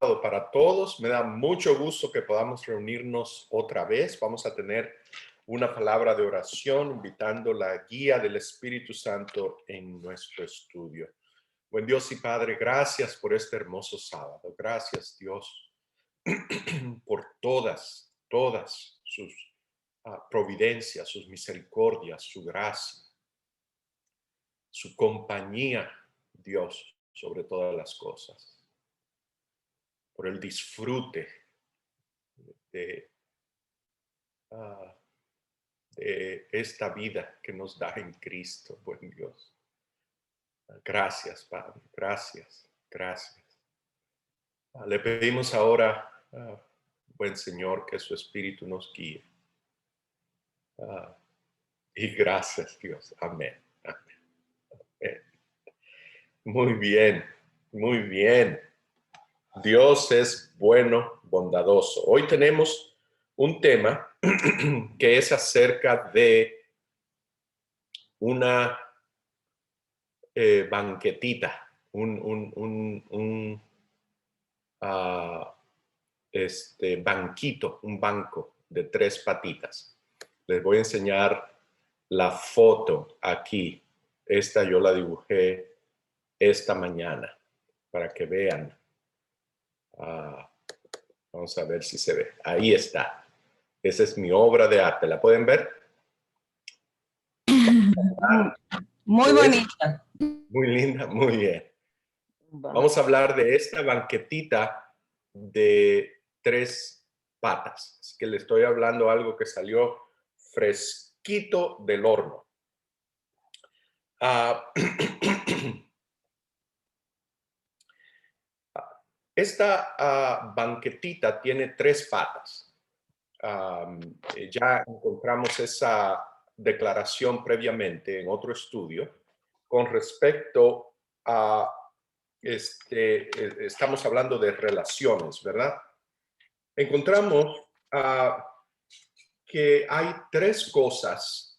para todos. Me da mucho gusto que podamos reunirnos otra vez. Vamos a tener una palabra de oración, invitando la guía del Espíritu Santo en nuestro estudio. Buen Dios y Padre, gracias por este hermoso sábado. Gracias, Dios, por todas sus providencias, sus misericordias, su gracia, su compañía, Dios, sobre todas las cosas. Por el disfrute de esta vida que nos da en Cristo, buen Dios. Gracias, Padre, gracias. Le pedimos ahora, buen Señor, que su Espíritu nos guíe. Y gracias, Dios. Amén. Amén. Muy bien. Dios es bueno, bondadoso. Hoy tenemos un tema que es acerca de una banquetita, banquito, un banco de 3 patitas. Les voy a enseñar la foto aquí. Esta yo la dibujé esta mañana para que vean. Vamos a ver si se ve. Ahí está. Esa es mi obra de arte. ¿La pueden ver? Muy bonita. Muy linda, muy bien. Vamos a hablar de esta banquetita de 3 patas. Es que le estoy hablando algo que salió fresquito del horno. Esta banquetita tiene 3 patas. Ya encontramos esa declaración previamente en otro estudio con respecto a, estamos hablando de relaciones, ¿verdad? Encontramos que hay 3 cosas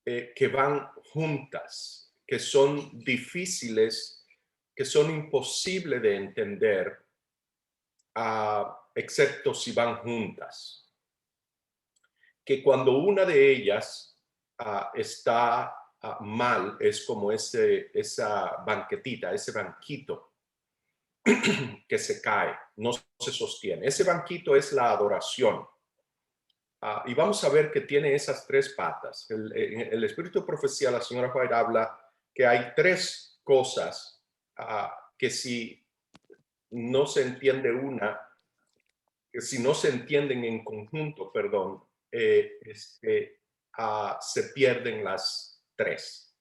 que van juntas, que son difíciles, que son imposibles de entender, excepto si van juntas. Que cuando una de ellas está mal, es como esa banquetita, ese banquito que se cae, no se sostiene. Ese banquito es la adoración. Y vamos a ver que tiene esas 3 patas. El Espíritu de Profecía, la señora White habla que hay 3 cosas que si no se entiende que si no se entienden en conjunto, perdón, se pierden las 3.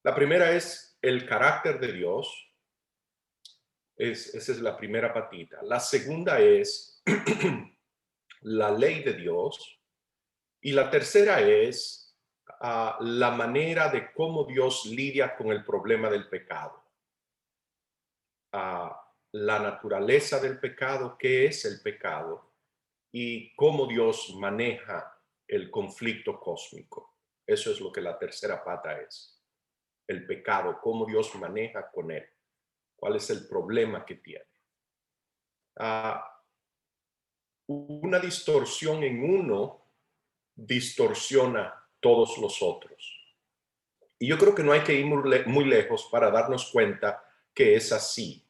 La primera es el carácter de Dios. Esa es la primera patita. La segunda es la ley de Dios. Y la tercera es la manera de cómo Dios lidia con el problema del pecado. La naturaleza del pecado, qué es el pecado y cómo Dios maneja el conflicto cósmico. Eso es lo que la tercera pata es. El pecado, cómo Dios maneja con él. ¿Cuál es el problema que tiene? Una distorsión en uno distorsiona todos los otros. Y yo creo que no hay que ir muy lejos para darnos cuenta que es así.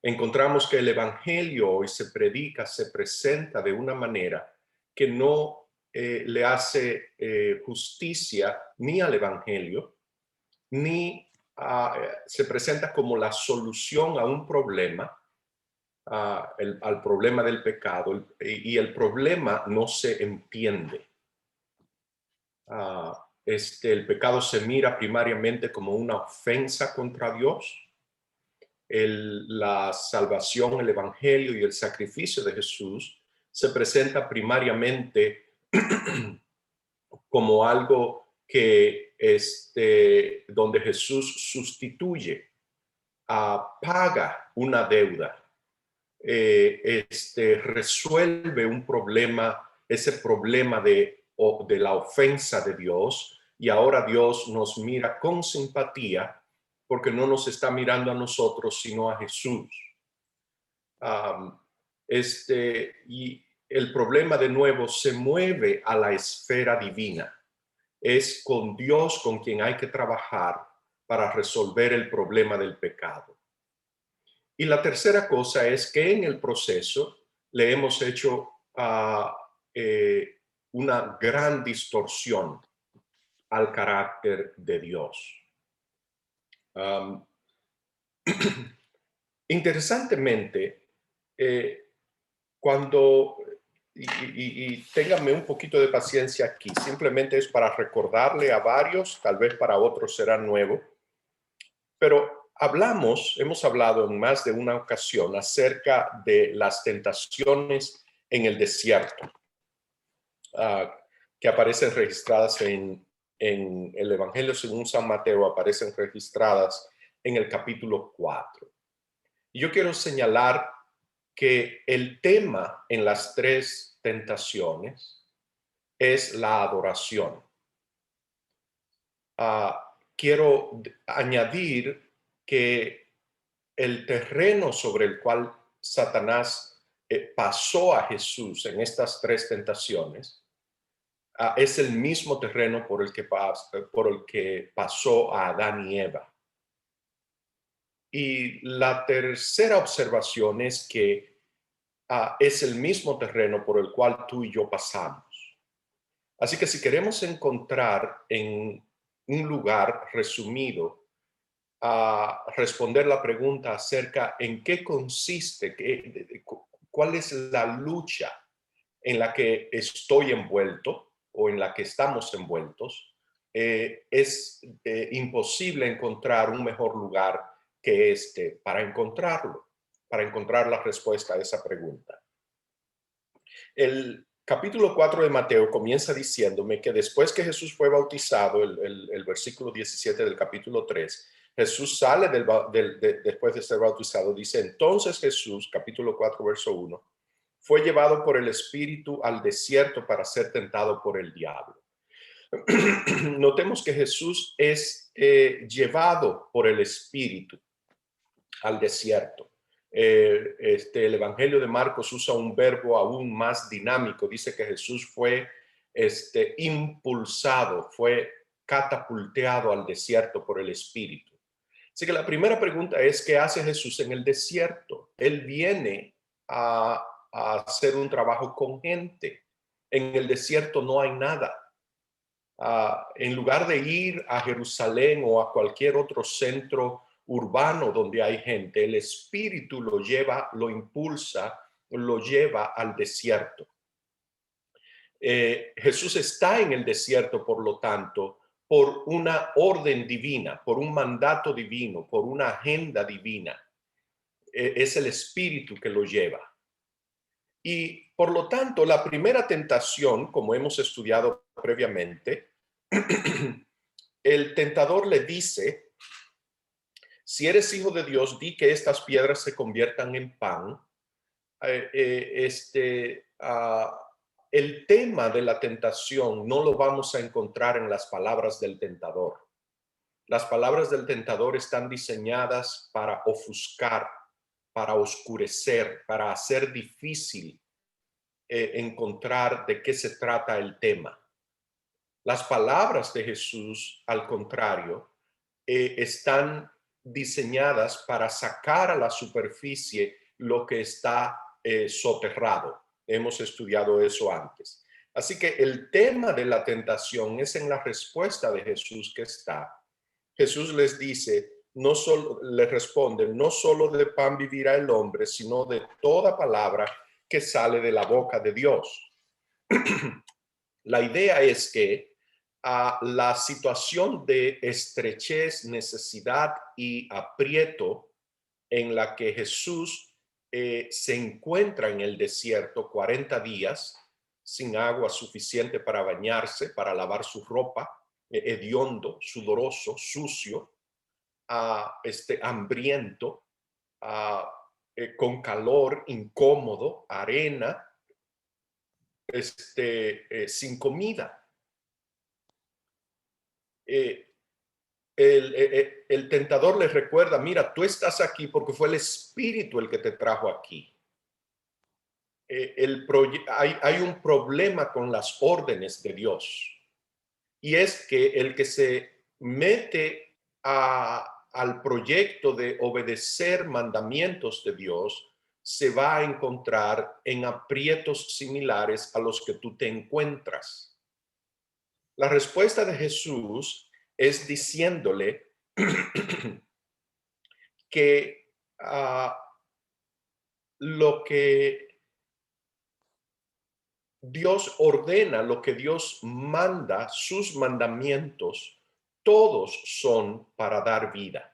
Encontramos que el evangelio hoy se predica, se presenta de una manera que no le hace justicia ni al evangelio, ni se presenta como la solución a un problema, al problema del pecado, y el problema no se entiende. El pecado se mira primariamente como una ofensa contra Dios. La salvación, el evangelio y el sacrificio de Jesús se presenta primariamente como algo que donde Jesús sustituye, paga una deuda, resuelve un problema, ese problema de la ofensa de Dios, y ahora Dios nos mira con simpatía porque no nos está mirando a nosotros sino a Jesús. Y el problema de nuevo se mueve a la esfera divina. Es con Dios con quien hay que trabajar para resolver el problema del pecado. Y la tercera cosa es que en el proceso le hemos hecho una gran distorsión al carácter de Dios. Interesantemente, cuando, y ténganme un poquito de paciencia aquí, simplemente es para recordarle a varios, tal vez para otros será nuevo, pero hemos hablado en más de una ocasión acerca de las tentaciones en el desierto, que aparecen registradas en el Evangelio según San Mateo, aparecen registradas en el capítulo 4. Y yo quiero señalar que el tema en las tres tentaciones es la adoración. Quiero añadir que el terreno sobre el cual Satanás pasó a Jesús en estas tres tentaciones es el mismo terreno por el que pasó a Adán y Eva. Y la tercera observación es que es el mismo terreno por el cual tú y yo pasamos. Así que si queremos encontrar en un lugar resumido a responder la pregunta acerca en qué consiste, cuál es la lucha en la que estoy envuelto o en la que estamos envueltos, es imposible encontrar un mejor lugar que este para encontrarlo, para encontrar la respuesta a esa pregunta. El capítulo 4 de Mateo comienza diciéndome que después que Jesús fue bautizado, el versículo 17 del capítulo 3, Jesús sale después de ser bautizado, dice, entonces Jesús, capítulo 4, verso 1, fue llevado por el Espíritu al desierto para ser tentado por el diablo. Notemos que Jesús es llevado por el Espíritu al desierto. El Evangelio de Marcos usa un verbo aún más dinámico. Dice que Jesús fue impulsado, fue catapulteado al desierto por el Espíritu. Así que la primera pregunta es, ¿qué hace Jesús en el desierto? Él viene a hacer un trabajo con gente. En el desierto no hay nada. En lugar de ir a Jerusalén o a cualquier otro centro urbano donde hay gente, el Espíritu lo lleva, lo impulsa, lo lleva al desierto. Jesús está en el desierto, por lo tanto, por una orden divina, por un mandato divino, por una agenda divina. Es el Espíritu que lo lleva. Y por lo tanto, la primera tentación, como hemos estudiado previamente, el tentador le dice, si eres hijo de Dios, di que estas piedras se conviertan en pan. El tema de la tentación no lo vamos a encontrar en las palabras del tentador. Las palabras del tentador están diseñadas para ofuscar, para oscurecer, para hacer difícil encontrar de qué se trata el tema. Las palabras de Jesús, al contrario, están diseñadas para sacar a la superficie lo que está soterrado. Hemos estudiado eso antes. Así que el tema de la tentación es en la respuesta de Jesús que está. Jesús les dice, les responde, no solo de pan vivirá el hombre, sino de toda palabra que sale de la boca de Dios. La idea es que la situación de estrechez, necesidad y aprieto en la que Jesús se encuentra en el desierto 40 días sin agua suficiente para bañarse, para lavar su ropa, hediondo, sudoroso, sucio, hambriento, con calor, incómodo, arena, sin comida. El tentador les recuerda, mira, tú estás aquí porque fue el Espíritu el que te trajo aquí. hay un problema con las órdenes de Dios. Y es que el que se mete al proyecto de obedecer mandamientos de Dios se va a encontrar en aprietos similares a los que tú te encuentras. La respuesta de Jesús es diciéndole que lo que Dios ordena, lo que Dios manda, sus mandamientos, todos son para dar vida.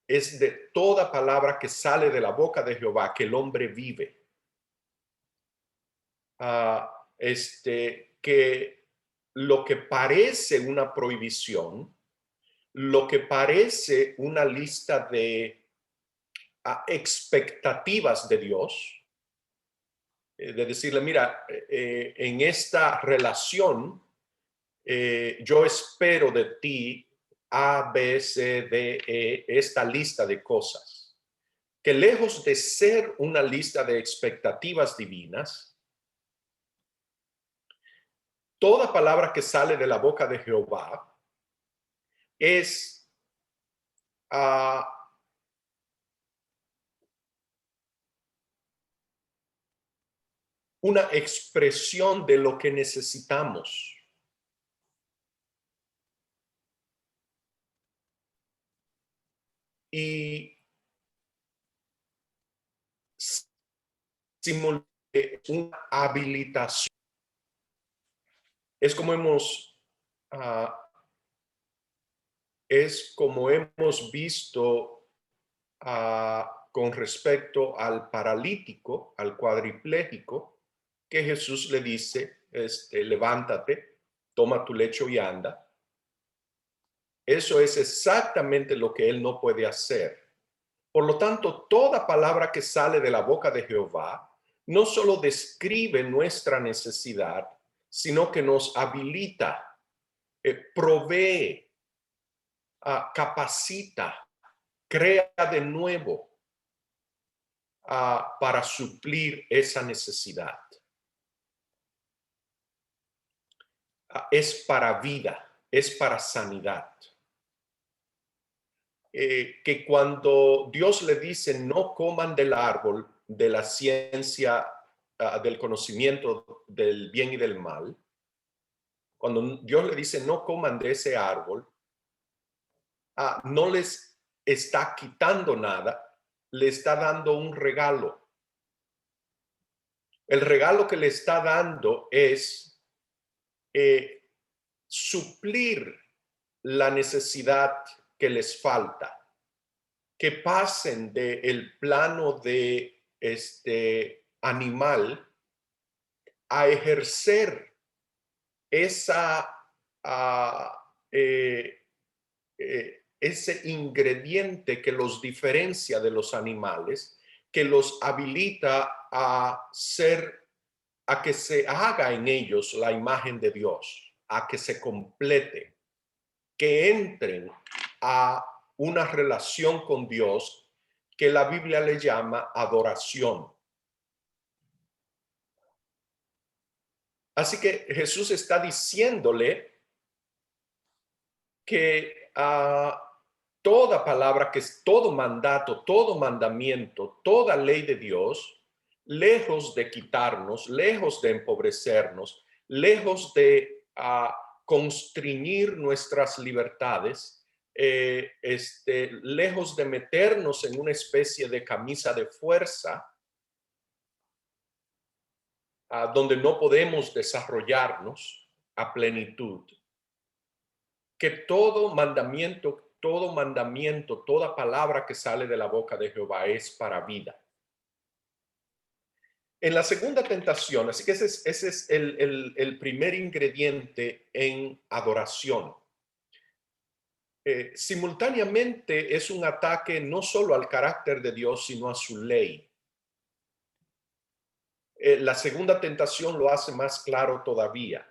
Es de toda palabra que sale de la boca de Jehová que el hombre vive. Que lo que parece una prohibición, lo que parece una lista de expectativas de Dios, de decirle, mira, en esta relación, yo espero de ti A, B, C, D, E, esta lista de cosas, que lejos de ser una lista de expectativas divinas, toda palabra que sale de la boca de Jehová es una expresión de lo que necesitamos. Y una habilitación. Es como hemos visto con respecto al paralítico, al cuadripléjico, que Jesús le dice, levántate, toma tu lecho y anda. Eso es exactamente lo que él no puede hacer. Por lo tanto, toda palabra que sale de la boca de Jehová no solo describe nuestra necesidad, sino que nos habilita, provee, capacita, crea de nuevo para suplir esa necesidad. Es para vida, es para sanidad. Que cuando Dios le dice no coman del árbol de la ciencia, del conocimiento del bien y del mal, cuando Dios le dice no coman de ese árbol, no les está quitando nada, le está dando un regalo. El regalo que le está dando es suplir la necesidad que les falta, que pasen del plano de animal a ejercer ese ingrediente que los diferencia de los animales, que los habilita a que se haga en ellos la imagen de Dios, a que se complete, que entren a una relación con Dios que la Biblia le llama adoración. Así que Jesús está diciéndole que toda palabra, que es todo mandato, todo mandamiento, toda ley de Dios, lejos de quitarnos, lejos de empobrecernos, lejos de constreñir nuestras libertades, lejos de meternos en una especie de camisa de fuerza, donde no podemos desarrollarnos a plenitud, que todo mandamiento, toda palabra que sale de la boca de Jehová es para vida. En la segunda tentación, así que ese es el primer ingrediente en adoración. Simultáneamente es un ataque no solo al carácter de Dios, sino a su ley. La segunda tentación lo hace más claro todavía.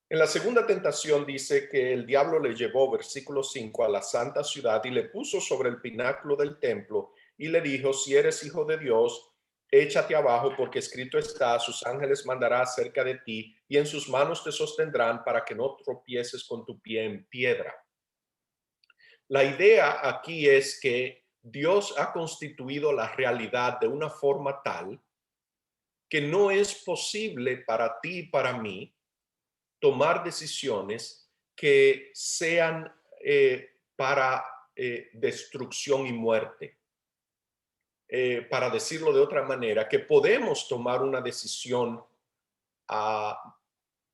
En la segunda tentación dice que el diablo le llevó, versículo 5, a la santa ciudad y le puso sobre el pináculo del templo y le dijo, si eres hijo de Dios, échate abajo, porque escrito está, sus ángeles mandará cerca de ti y en sus manos te sostendrán para que no tropieces con tu pie en piedra. La idea aquí es que Dios ha constituido la realidad de una forma tal que no es posible para ti y para mí tomar decisiones que sean para destrucción y muerte. Para decirlo de otra manera, que podemos tomar una decisión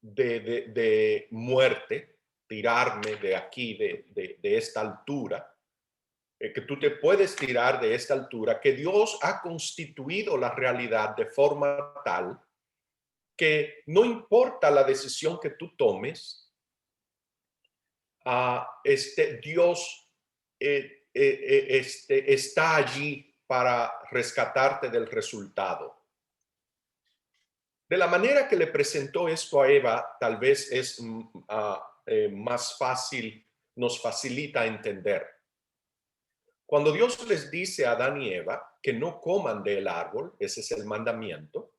de muerte, tirarme de aquí, de esta altura, que tú te puedes tirar de esta altura, que Dios ha constituido la realidad de forma tal que no importa la decisión que tú tomes, Dios está allí para rescatarte del resultado. De la manera que le presentó esto a Eva, tal vez es más fácil, nos facilita entender. Cuando Dios les dice a Adán y Eva que no coman del árbol, ese es el mandamiento,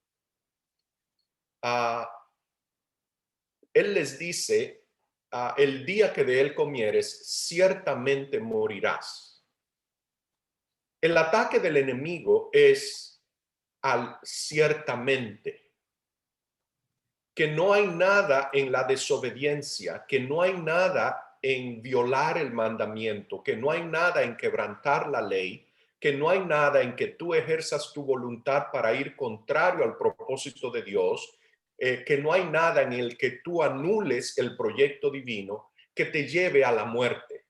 Él les dice, el día que de él comieres, ciertamente morirás. El ataque del enemigo es al ciertamente, que no hay nada en la desobediencia, que no hay nada en violar el mandamiento, que no hay nada en quebrantar la ley, que no hay nada en que tú ejerzas tu voluntad para ir contrario al propósito de Dios, que no hay nada en el que tú anules el proyecto divino que te lleve a la muerte.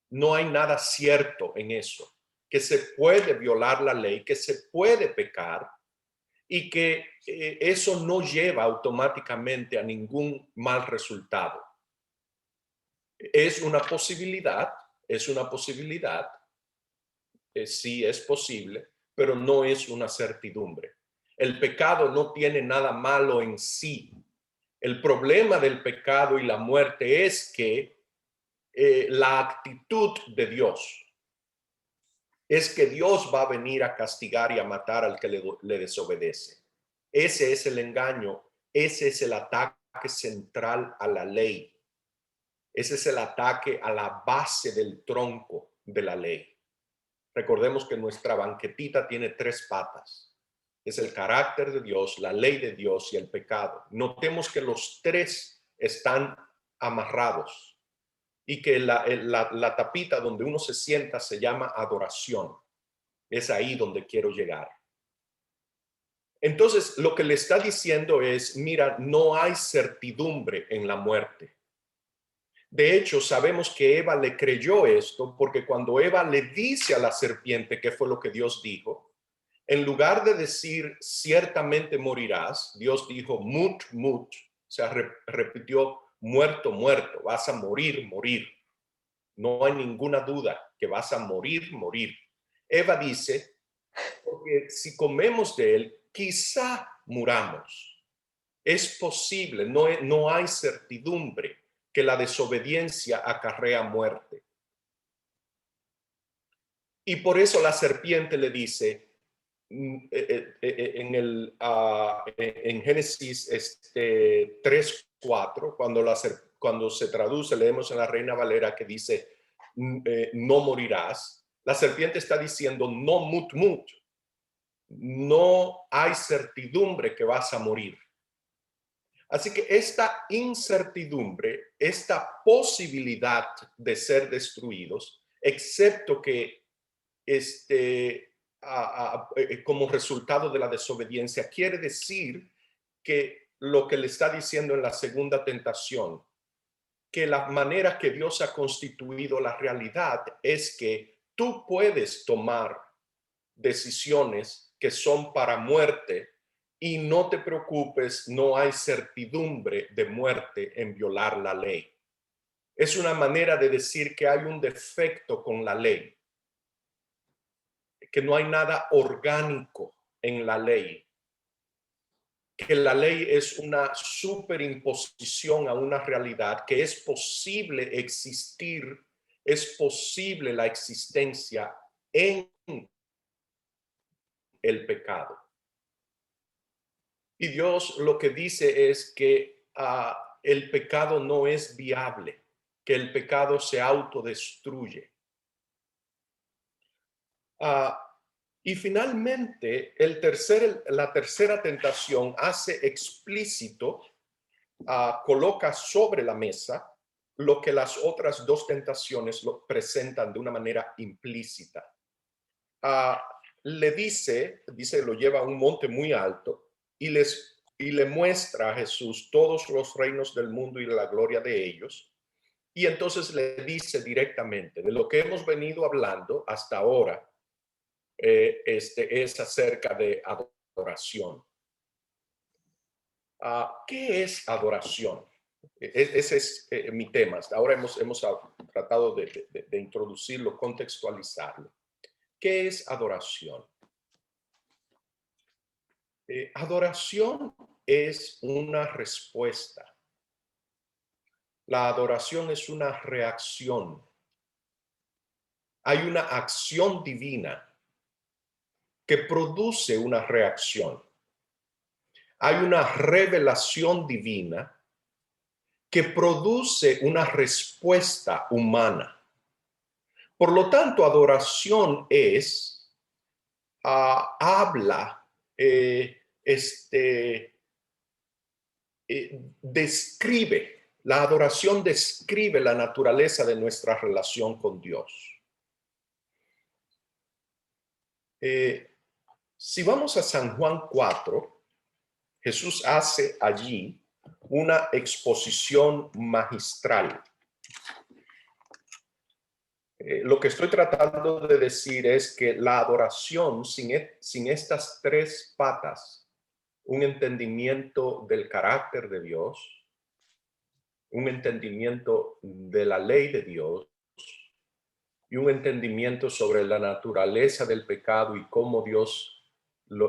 No hay nada cierto en eso, que se puede violar la ley, que se puede pecar y que eso no lleva automáticamente a ningún mal resultado. Es una posibilidad, sí es posible, pero no es una certidumbre. El pecado no tiene nada malo en sí. El problema del pecado y la muerte es que la actitud de Dios es que Dios va a venir a castigar y a matar al que le desobedece. Ese es el engaño, ese es el ataque central a la ley. Ese es el ataque a la base del tronco de la ley. Recordemos que nuestra banquetita tiene 3 patas. Es el carácter de Dios, la ley de Dios y el pecado. Notemos que los 3 están amarrados y que la tapita donde uno se sienta se llama adoración. Es ahí donde quiero llegar. Entonces, lo que le está diciendo es, mira, no hay certidumbre en la muerte. De hecho, sabemos que Eva le creyó esto porque cuando Eva le dice a la serpiente qué fue lo que Dios dijo, en lugar de decir ciertamente morirás, Dios dijo mut, mut, o sea, repitió muerto, muerto, vas a morir, morir. No hay ninguna duda que vas a morir, morir. Eva dice, porque si comemos de él, quizá muramos. Es posible, no hay certidumbre que la desobediencia acarrea muerte. Y por eso la serpiente le dice en Génesis 3:4, cuando se traduce, leemos en la Reina Valera que dice no morirás. La serpiente está diciendo no mut mut, no hay certidumbre que vas a morir. Así que esta incertidumbre, esta posibilidad de ser destruidos, excepto que como resultado de la desobediencia, quiere decir que lo que le está diciendo en la segunda tentación, que la manera que Dios ha constituido la realidad es que tú puedes tomar decisiones que son para muerte y no te preocupes, no hay certidumbre de muerte en violar la ley. Es una manera de decir que hay un defecto con la ley, que no hay nada orgánico en la ley, que la ley es una superimposición a una realidad, que es posible existir, es posible la existencia en el pecado. Y Dios lo que dice es que el pecado no es viable, que el pecado se autodestruye. Y finalmente, la tercera tentación hace explícito, coloca sobre la mesa lo que las otras dos tentaciones lo presentan de una manera implícita. Le dice, lo lleva a un monte muy alto y le muestra a Jesús todos los reinos del mundo y la gloria de ellos. Y entonces le dice directamente, de lo que hemos venido hablando hasta ahora, es acerca de adoración. ¿Qué es adoración? Ese es mi tema. Hasta ahora hemos tratado de introducirlo, contextualizarlo. ¿Qué es adoración? Adoración es una respuesta. La adoración es una reacción. Hay una acción divina que produce una reacción. Hay una revelación divina que produce una respuesta humana. Por lo tanto, adoración habla, describe, la adoración describe la naturaleza de nuestra relación con Dios. Si vamos a San Juan 4, Jesús hace allí una exposición magistral. Lo que estoy tratando de decir es que la adoración sin estas tres patas, un entendimiento del carácter de Dios, un entendimiento de la ley de Dios y un entendimiento sobre la naturaleza del pecado y cómo Dios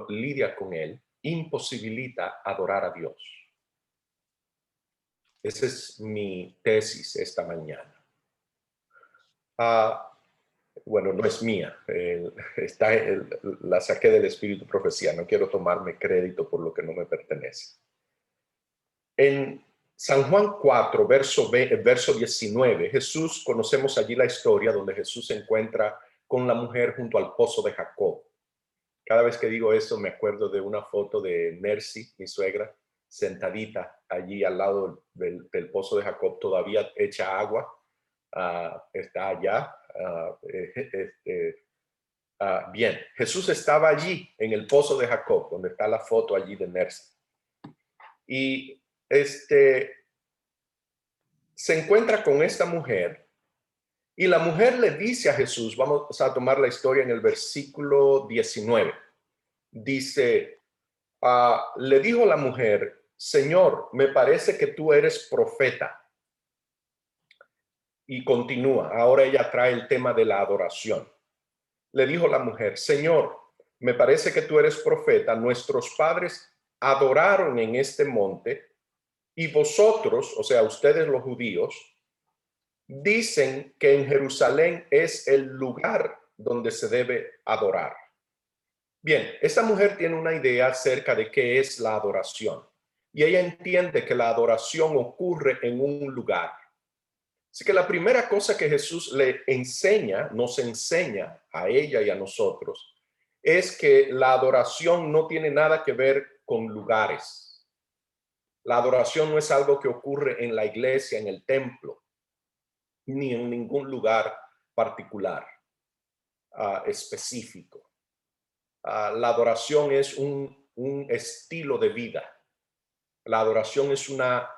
lidia con él, imposibilita adorar a Dios. Esa es mi tesis esta mañana. Bueno, no es mía, la saqué del Espíritu Profecía, no quiero tomarme crédito por lo que no me pertenece. En San Juan 4, verso 19, Jesús, conocemos allí la historia donde Jesús se encuentra con la mujer junto al pozo de Jacob. Cada vez que digo eso me acuerdo de una foto de Mercy, mi suegra, sentadita allí al lado del pozo de Jacob, todavía hecha agua, está allá. Bien, Jesús estaba allí en el pozo de Jacob, donde está la foto allí de Mercy. Y se encuentra con esta mujer y la mujer le dice a Jesús, vamos a tomar la historia en el versículo 19, dice, le dijo la mujer, Señor, me parece que tú eres profeta. Y continúa, ahora ella trae el tema de la adoración. Le dijo la mujer, Señor, me parece que tú eres profeta, nuestros padres adoraron en este monte y vosotros, o sea, ustedes los judíos, dicen que en Jerusalén es el lugar donde se debe adorar. Bien, esta mujer tiene una idea acerca de qué es la adoración y ella entiende que la adoración ocurre en un lugar. Así que la primera cosa que Jesús nos enseña a ella y a nosotros, es que la adoración no tiene nada que ver con lugares. La adoración no es algo que ocurre en la iglesia, en el templo, ni en ningún lugar particular, específico. La adoración es un estilo de vida. La adoración es una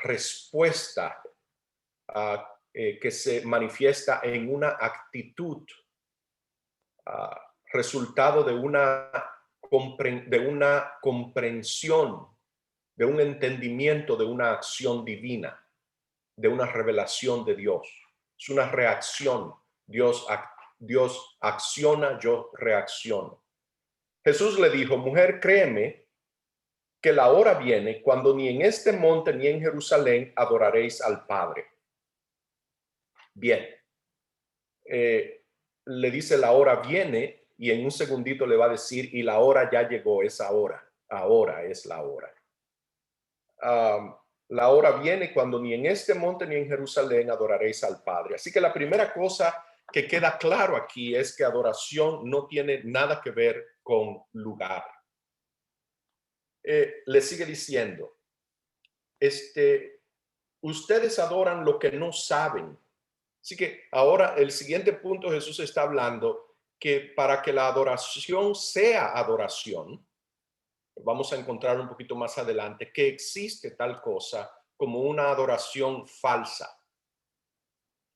respuesta que se manifiesta en una actitud, resultado de una comprensión, de un entendimiento de una acción divina, de una revelación de Dios. Es una reacción. Dios acciona, yo reacciono. Jesús le dijo, mujer, créeme que la hora viene cuando ni en este monte ni en Jerusalén adoraréis al Padre. Bien, le dice la hora viene y en un segundito le va a decir, y la hora ya llegó, es ahora, ahora es la hora. La hora viene cuando ni en este monte ni en Jerusalén adoraréis al Padre. Así que la primera cosa que queda claro aquí es que adoración no tiene nada que ver con lugar. Le sigue diciendo, ustedes adoran lo que no saben. Así que ahora el siguiente punto, Jesús está hablando que para que la adoración sea adoración, vamos a encontrar un poquito más adelante que existe tal cosa como una adoración falsa.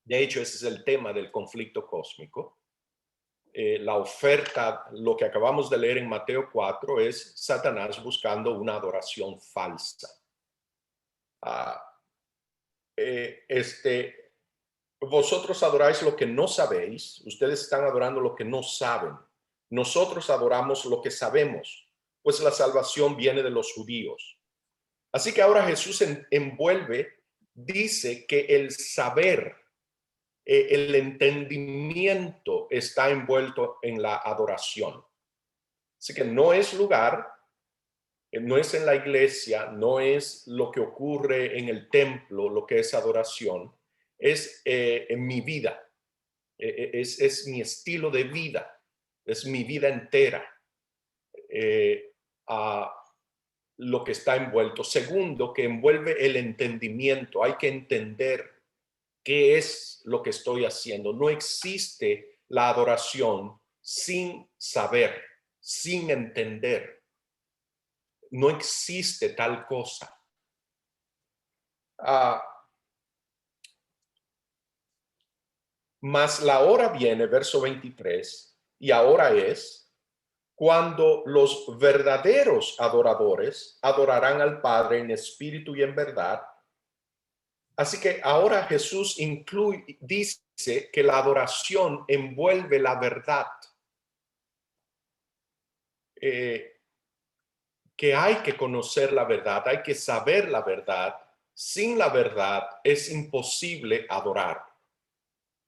De hecho, ese es el tema del conflicto cósmico. La oferta, lo que acabamos de leer en Mateo 4, es Satanás buscando una adoración falsa. Vosotros adoráis lo que no sabéis, ustedes están adorando lo que no saben. Nosotros adoramos lo que sabemos, pues la salvación viene de los judíos. Así que ahora Jesús dice que el saber, el entendimiento está envuelto en la adoración. Así que no es lugar, no es en la iglesia, no es lo que ocurre en el templo, lo que es adoración, es en mi vida, es mi estilo de vida, es mi vida entera. Lo que está envuelto. Segundo, que envuelve el entendimiento. Hay que entender qué es lo que estoy haciendo. No existe la adoración sin saber, sin entender. No existe tal cosa. Mas la hora viene, verso 23, y ahora es cuando los verdaderos adoradores adorarán al Padre en espíritu y en verdad. Así que ahora Jesús dice que la adoración envuelve la verdad. Que hay que conocer la verdad, hay que saber la verdad. Sin la verdad es imposible adorar.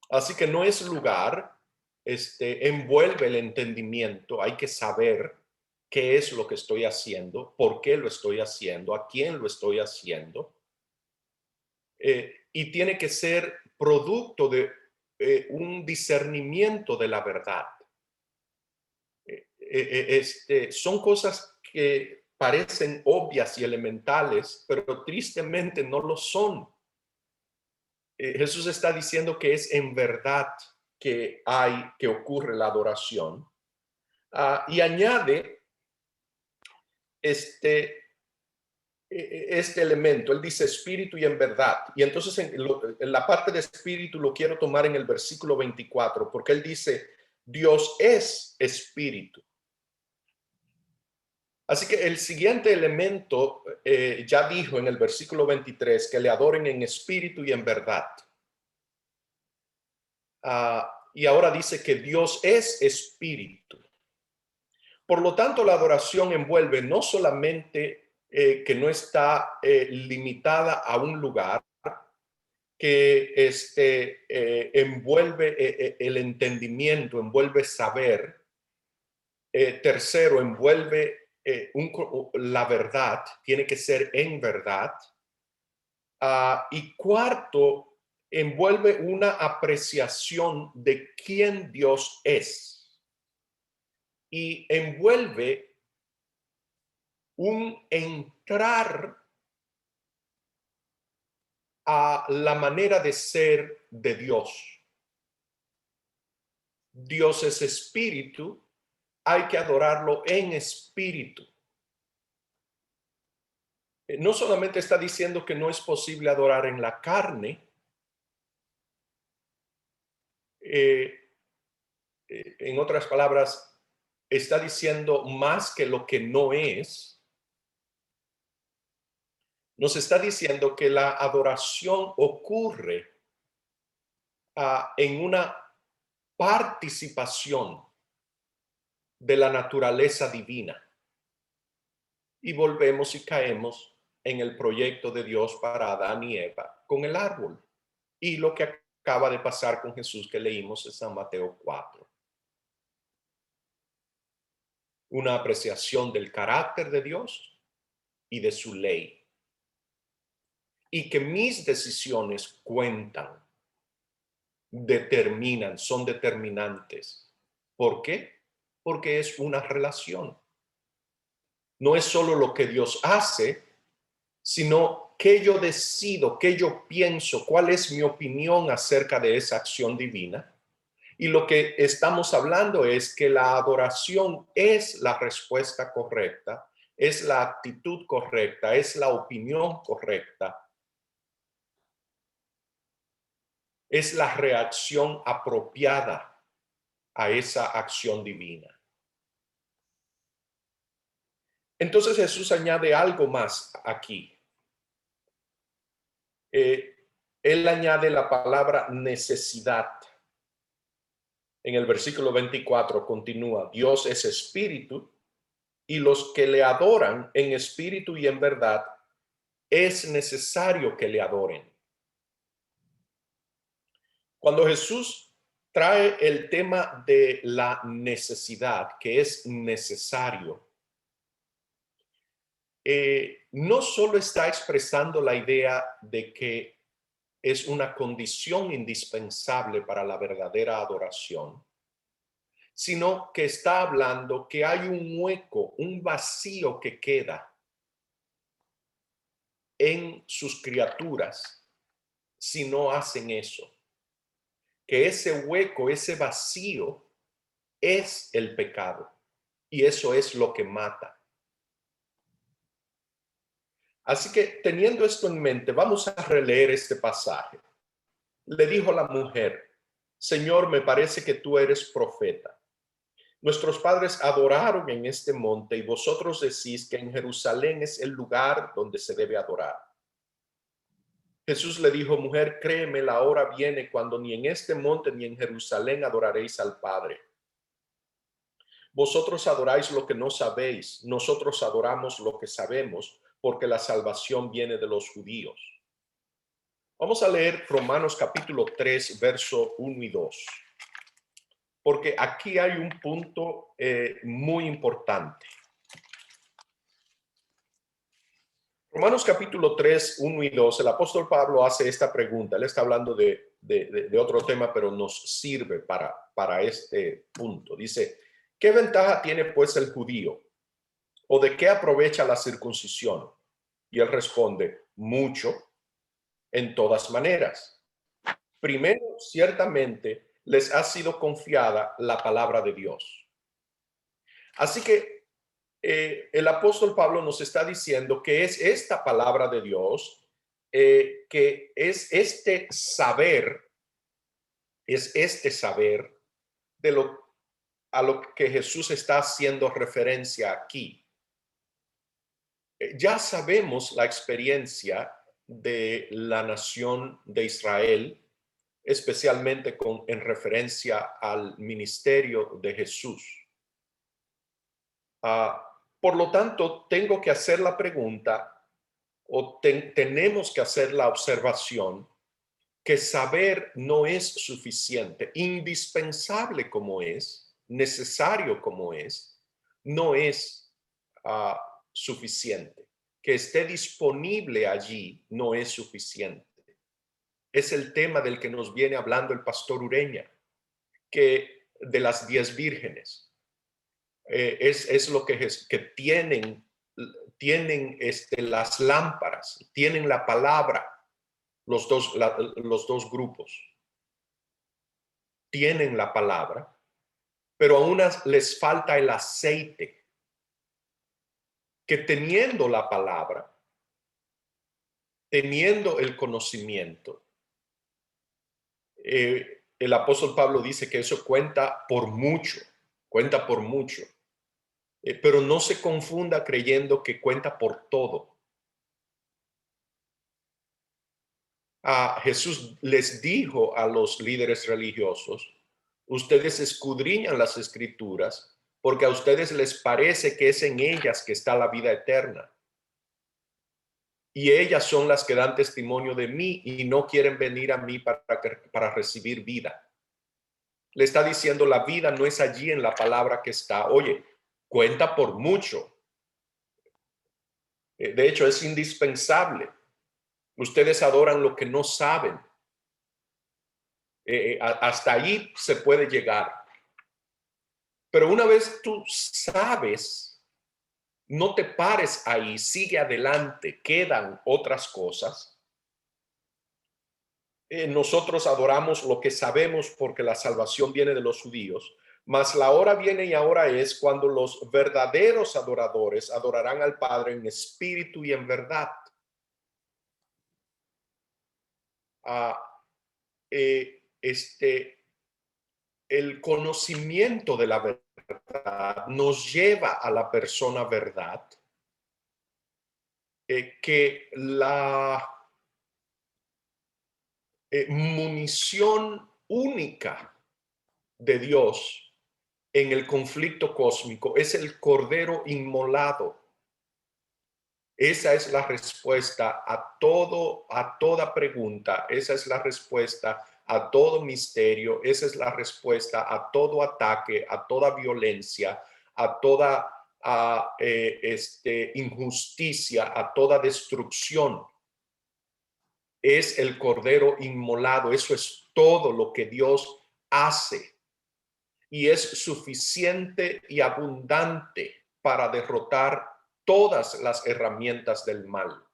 Así que no es lugar, envuelve el entendimiento, hay que saber qué es lo que estoy haciendo, por qué lo estoy haciendo, a quién lo estoy haciendo. Y tiene que ser producto de un discernimiento de la verdad. Son cosas que parecen obvias y elementales, pero tristemente no lo son. Jesús está diciendo que es en verdad que ocurre la adoración. Y añade este elemento. Él dice espíritu y en verdad. Y entonces en la parte de espíritu lo quiero tomar en el versículo 24, porque él dice, Dios es espíritu. Así que el siguiente elemento ya dijo en el versículo 23 que le adoren en espíritu y en verdad. Y ahora dice que Dios es espíritu. Por lo tanto, la adoración envuelve no solamente que no está limitada a un lugar, que envuelve el entendimiento, envuelve saber. Tercero, envuelve la verdad, tiene que ser en verdad. Y cuarto, envuelve una apreciación de quién Dios es. Y envuelve un entrar a la manera de ser de Dios. Dios es espíritu, hay que adorarlo en espíritu. No solamente está diciendo que no es posible adorar en la carne, en otras palabras, está diciendo más que lo que no es. Nos está diciendo que la adoración ocurre en una participación de la naturaleza divina. Y volvemos y caemos en el proyecto de Dios para Adán y Eva con el árbol. Y lo que acaba de pasar con Jesús que leímos en San Mateo 4. una apreciación del carácter de Dios y de su ley. Y que mis decisiones cuentan, determinan, son determinantes. ¿Por qué? Porque es una relación. No es solo lo que Dios hace, sino qué yo decido, qué yo pienso, cuál es mi opinión acerca de esa acción divina. Y lo que estamos hablando es que la adoración es la respuesta correcta, es la actitud correcta, es la opinión correcta, es la reacción apropiada a esa acción divina. Entonces Jesús añade algo más aquí. Él añade la palabra necesidad. En el versículo 24 continúa, Dios es espíritu y los que le adoran en espíritu y en verdad es necesario que le adoren. Cuando Jesús trae el tema de la necesidad, que es necesario, no solo está expresando la idea de que es una condición indispensable para la verdadera adoración, sino que está hablando que hay un hueco, un vacío que queda en sus criaturas si no hacen eso. Que ese hueco, ese vacío es el pecado y eso es lo que mata. Así que teniendo esto en mente, vamos a releer este pasaje. Le dijo la mujer, Señor, me parece que tú eres profeta. Nuestros padres adoraron en este monte y vosotros decís que en Jerusalén es el lugar donde se debe adorar. Jesús le dijo, mujer, créeme, la hora viene cuando ni en este monte ni en Jerusalén adoraréis al Padre. Vosotros adoráis lo que no sabéis, nosotros adoramos lo que sabemos, porque la salvación viene de los judíos. Vamos a leer Romanos capítulo 3, verso 1 y 2, porque aquí hay un punto muy importante. Romanos capítulo 3, 1 y 2, el apóstol Pablo hace esta pregunta. Él está hablando de otro tema, pero nos sirve para este punto. Dice, ¿qué ventaja tiene pues el judío? ¿O de qué aprovecha la circuncisión? Y él responde, mucho, en todas maneras. Primero, ciertamente, les ha sido confiada la palabra de Dios. Así que el apóstol Pablo nos está diciendo que es esta palabra de Dios, que es este saber de a lo que Jesús está haciendo referencia aquí. Ya sabemos la experiencia de la nación de Israel, especialmente en referencia al ministerio de Jesús. Por lo tanto, tengo que hacer la pregunta o tenemos que hacer la observación que saber no es suficiente, indispensable como es, necesario como es, no es suficiente. Que esté disponible allí no es suficiente. Es el tema del que nos viene hablando el pastor Ureña, que de las 10 vírgenes. Es lo que tienen las lámparas, tienen la palabra, los dos grupos. Tienen la palabra, pero a unas les falta el aceite, que teniendo la palabra, teniendo el conocimiento, el apóstol Pablo dice que eso cuenta por mucho, pero no se confunda creyendo que cuenta por todo. Jesús les dijo a los líderes religiosos, ustedes escudriñan las escrituras porque a ustedes les parece que es en ellas que está la vida eterna. Y ellas son las que dan testimonio de mí y no quieren venir a mí para recibir vida. Le está diciendo, la vida no es allí en la palabra que está. Oye, cuenta por mucho. De hecho, es indispensable. Ustedes adoran lo que no saben. Hasta ahí se puede llegar. Pero una vez tú sabes, no te pares ahí, sigue adelante, quedan otras cosas. Nosotros adoramos lo que sabemos porque la salvación viene de los judíos, mas la hora viene y ahora es cuando los verdaderos adoradores adorarán al Padre en espíritu y en verdad. El conocimiento de la verdad nos lleva a la persona verdad, que la munición única de Dios en el conflicto cósmico es el cordero inmolado. Esa es la respuesta a toda pregunta. Esa es la respuesta a todo misterio. Esa es la respuesta a todo ataque, a toda violencia, a toda injusticia, a toda destrucción. Es el cordero inmolado. Eso es todo lo que Dios hace. Y es suficiente y abundante para derrotar todas las herramientas del mal.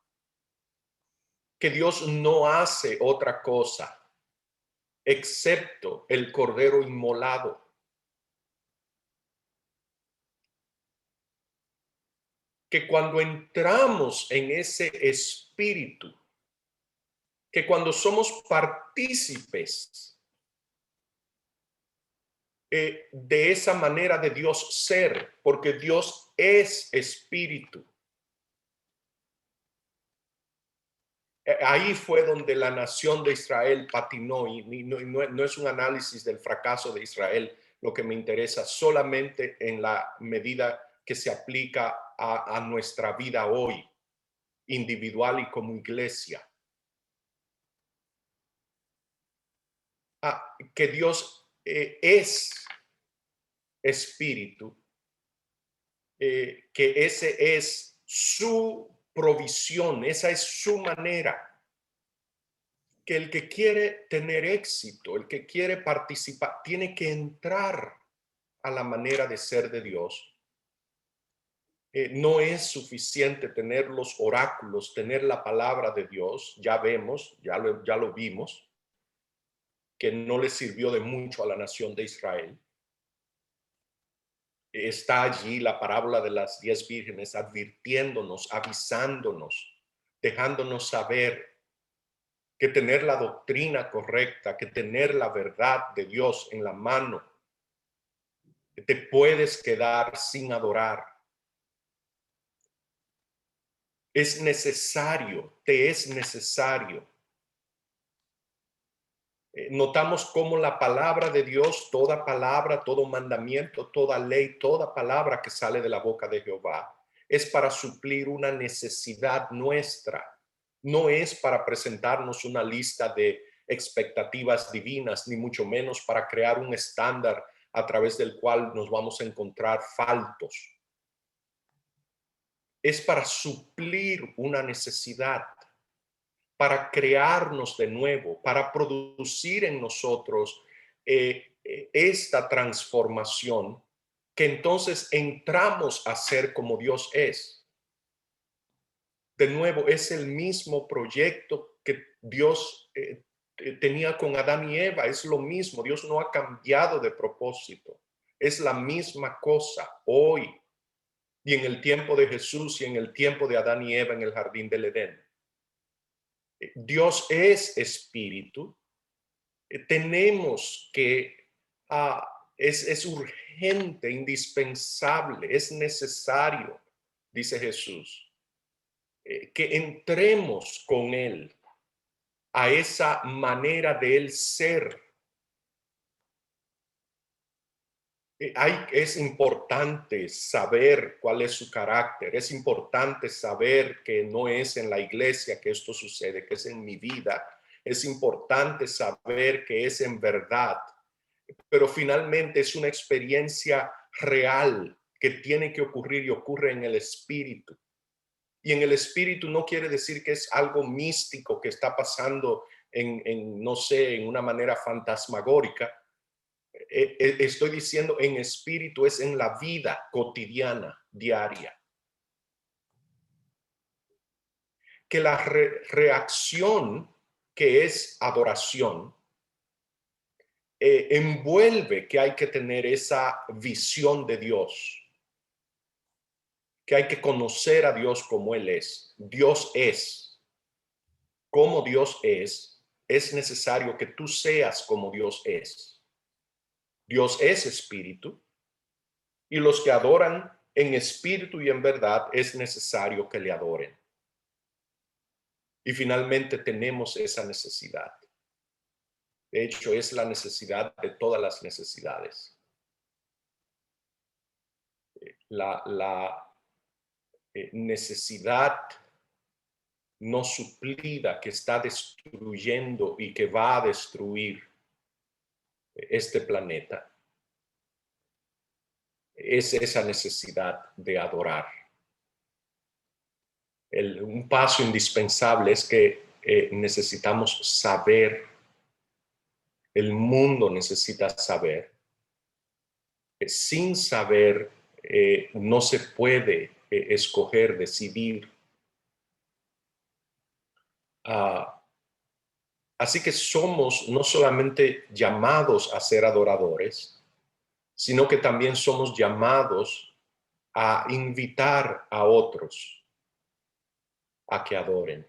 Que Dios no hace otra cosa excepto el cordero inmolado. Que cuando entramos en ese espíritu, que cuando somos partícipes de esa manera de Dios ser, porque Dios es espíritu. Ahí fue donde la nación de Israel patinó y no es un análisis del fracaso de Israel lo que me interesa, solamente en la medida que se aplica a nuestra vida hoy, individual y como iglesia. Que Dios es espíritu, que ese es su provisión, esa es su manera. Que el que quiere tener éxito, el que quiere participar, tiene que entrar a la manera de ser de Dios. No es suficiente tener los oráculos, tener la palabra de Dios. Ya vemos, ya lo vimos, que no le sirvió de mucho a la nación de Israel. Está allí la parábola de las 10 vírgenes advirtiéndonos, avisándonos, dejándonos saber que tener la doctrina correcta, que tener la verdad de Dios en la mano, te puedes quedar sin adorar. Es necesario, te es necesario. Notamos cómo la palabra de Dios, toda palabra, todo mandamiento, toda ley, toda palabra que sale de la boca de Jehová es para suplir una necesidad nuestra. No es para presentarnos una lista de expectativas divinas, ni mucho menos para crear un estándar a través del cual nos vamos a encontrar faltos. Es para suplir una necesidad, para crearnos de nuevo, para producir en nosotros esta transformación, que entonces entramos a ser como Dios es. De nuevo, es el mismo proyecto que Dios tenía con Adán y Eva, es lo mismo. Dios no ha cambiado de propósito, es la misma cosa hoy y en el tiempo de Jesús y en el tiempo de Adán y Eva en el jardín del Edén. Dios es espíritu. Tenemos que, es urgente, indispensable, es necesario, dice Jesús, que entremos con Él a esa manera de Él ser. Es importante saber cuál es su carácter, es importante saber que no es en la iglesia que esto sucede, que es en mi vida, es importante saber que es en verdad, pero finalmente es una experiencia real que tiene que ocurrir y ocurre en el espíritu. Y en el espíritu no quiere decir que es algo místico que está pasando no sé, en una manera fantasmagórica. Estoy diciendo en espíritu, es en la vida cotidiana, diaria. Que la reacción que es adoración envuelve que hay que tener esa visión de Dios, que hay que conocer a Dios como Él es. Dios es. Como Dios es necesario que tú seas como Dios es. Dios es espíritu y los que adoran en espíritu y en verdad es necesario que le adoren. Y finalmente tenemos esa necesidad. De hecho, es la necesidad de todas las necesidades. La necesidad no suplida que está destruyendo y que va a destruir este planeta es esa necesidad de adorar. Un paso indispensable es que necesitamos saber, el mundo necesita saber. Sin saber no se puede escoger, decidir. Así que somos no solamente llamados a ser adoradores, sino que también somos llamados a invitar a otros a que adoren.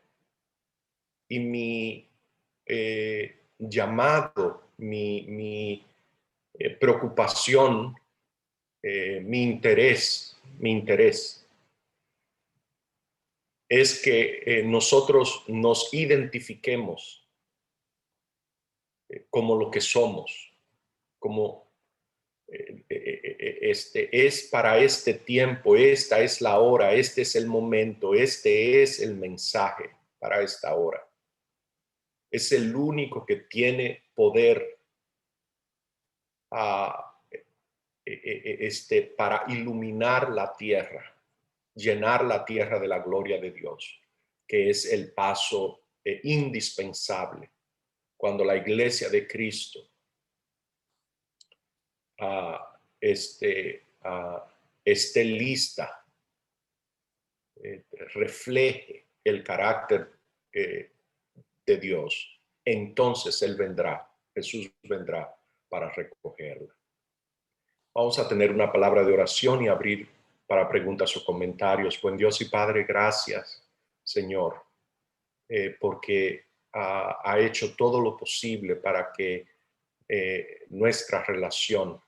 Y mi llamado, mi preocupación, mi interés es que nosotros nos identifiquemos como lo que somos, como es para este tiempo, esta es la hora, este es el momento, este es el mensaje para esta hora. Es el único que tiene poder para iluminar la tierra, llenar la tierra de la gloria de Dios, que es el paso indispensable cuando la iglesia de Cristo esté lista, refleje el carácter de Dios, entonces Él vendrá, Jesús vendrá para recogerla. Vamos a tener una palabra de oración y abrir para preguntas o comentarios. Buen Dios y Padre, gracias, Señor, porque ha hecho todo lo posible para que nuestra relación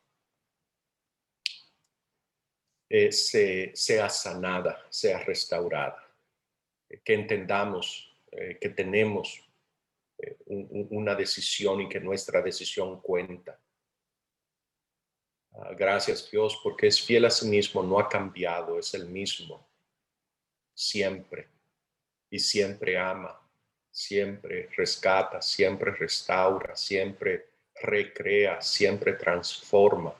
sea sanada, sea restaurada, que entendamos que tenemos una decisión y que nuestra decisión cuenta. Gracias, Dios, porque es fiel a sí mismo, no ha cambiado, es el mismo siempre y siempre ama, siempre rescata, siempre restaura, siempre recrea, siempre transforma.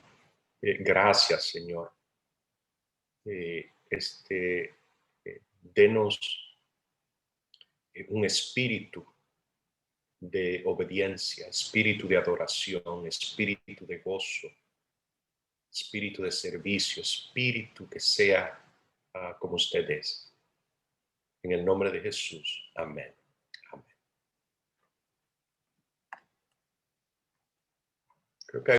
Gracias, Señor. Denos un espíritu de obediencia, espíritu de adoración, espíritu de gozo, espíritu de servicio, espíritu que sea como usted es. En el nombre de Jesús. Amén. Amén. Creo que